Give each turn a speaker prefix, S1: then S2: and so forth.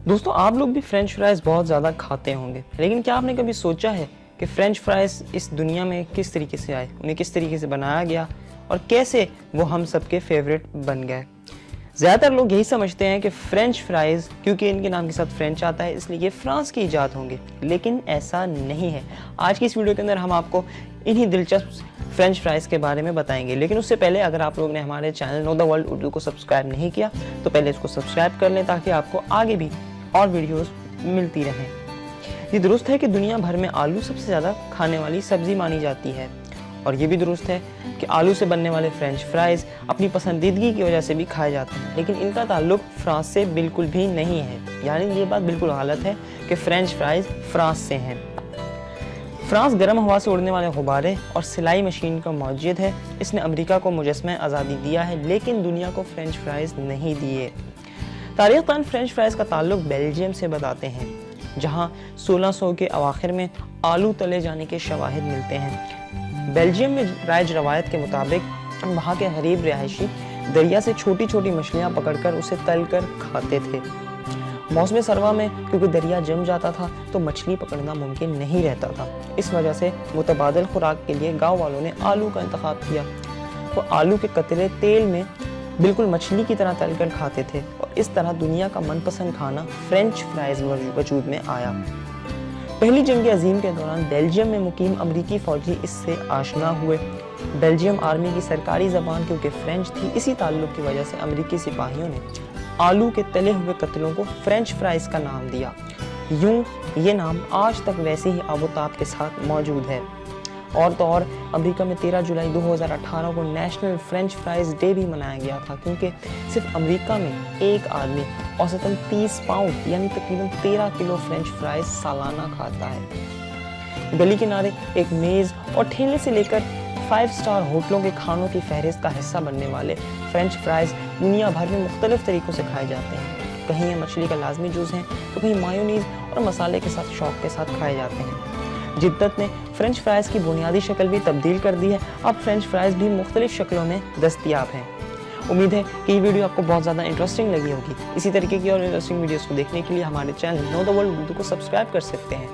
S1: دوستوں آپ لوگ بھی فرینچ فرائز بہت زیادہ کھاتے ہوں گے، لیکن کیا آپ نے کبھی سوچا ہے کہ فرینچ فرائز اس دنیا میں کس طریقے سے آئے، انہیں کس طریقے سے بنایا گیا اور کیسے وہ ہم سب کے فیوریٹ بن گئے؟ زیادہ تر لوگ یہی سمجھتے ہیں کہ فرینچ فرائز کیونکہ ان کے نام کے ساتھ فرینچ آتا ہے اس لیے یہ فرانس کی ایجاد ہوں گے، لیکن ایسا نہیں ہے۔ آج کی اس ویڈیو کے اندر ہم آپ کو انہی دلچسپ فرینچ فرائز کے بارے میں بتائیں گے، لیکن اس سے پہلے اگر آپ لوگ نے ہمارے channel know the world Urdu کو سبسکرائب نہیں کیا تو پہلے اس کو سبسکرائب کر لیں تاکہ آپ کو آگے بھی اور ویڈیوز ملتی رہیں۔ یہ درست ہے کہ دنیا بھر میں آلو سب سے زیادہ کھانے والی سبزی مانی جاتی ہے، اور یہ بھی درست ہے کہ آلو سے بننے والے فرینچ فرائز اپنی پسندیدگی کی وجہ سے بھی کھائے جاتے ہیں، لیکن ان کا تعلق فرانس سے بالکل بھی نہیں ہے۔ یعنی یہ بات بالکل غلط ہے کہ فرینچ فرائز فرانس سے ہیں۔ فرانس گرم ہوا سے اڑنے والے غبارے اور سلائی مشین کا موجد ہے۔ اس نے امریکہ کو مجسمہ آزادی دیا ہے، لیکن دنیا کو فرینچ فرائز نہیں دیے۔ تاریخ دان فرینچ فرائز کا تعلق بیلجیم سے بتاتے ہیں، جہاں 1600 کے اواخر میں آلو تلے جانے کے شواہد ملتے ہیں۔ بیلجیم میں رائج روایت کے مطابق وہاں کے غریب رہائشی دریا سے چھوٹی چھوٹی مچھلیاں پکڑ کر اسے تل کر کھاتے تھے۔ موسم سرما میں کیونکہ دریا جم جاتا تھا تو مچھلی پکڑنا ممکن نہیں رہتا تھا، اس وجہ سے متبادل خوراک کے لیے گاؤں والوں نے آلو کا انتخاب کیا۔ وہ آلو کے قطرے تیل میں بالکل مچھلی کی طرح تل کر کھاتے تھے، اور اس طرح دنیا کا من پسند کھانا فرینچ فرائز وجود میں آیا۔ پہلی جنگ عظیم کے دوران بیلجیم میں مقیم امریکی فوجی اس سے آشنا ہوئے۔ بیلجیم آرمی کی سرکاری زبان کیونکہ فرینچ تھی، اسی تعلق کی وجہ سے امریکی سپاہیوں نے آلو کے تلے ہوئے قطروں کو فرینچ فرائز کا نام دیا۔ یوں یہ نام آج تک ویسے ہی آب و تاب کے ساتھ موجود ہے۔ اور تو اور امریکہ میں 13 جولائی 2018 کو نیشنل فرینچ فرائز ڈے بھی منایا گیا تھا، کیونکہ صرف امریکہ میں ایک آدمی اوسطاً 30 پاؤنڈ یعنی تقریباً 13 کلو فرینچ فرائز سالانہ کھاتا ہے۔ گلی کنارے ایک میز اور ٹھیلے سے لے کر 5 اسٹار ہوٹلوں کے کھانوں کی فہرست کا حصہ بننے والے فرینچ فرائز دنیا بھر میں مختلف طریقوں سے کھائے جاتے ہیں۔ کہیں یہ مچھلی کا لازمی جز ہیں تو کہیں مایونیز اور مسالے کے ساتھ شوق کے ساتھ کھائے جاتے ہیں۔ جدت نے فرینچ فرائز کی بنیادی شکل بھی تبدیل کر دی ہے، اب فرینچ فرائز بھی مختلف شکلوں میں دستیاب ہیں۔ امید ہے کہ یہ ویڈیو آپ کو بہت زیادہ انٹرسٹنگ لگی ہوگی۔ اسی طریقے کی اور انٹرسٹنگ ویڈیوز کو دیکھنے کے لیے ہمارے channel know the world Urdu کو سبسکرائب کر سکتے ہیں۔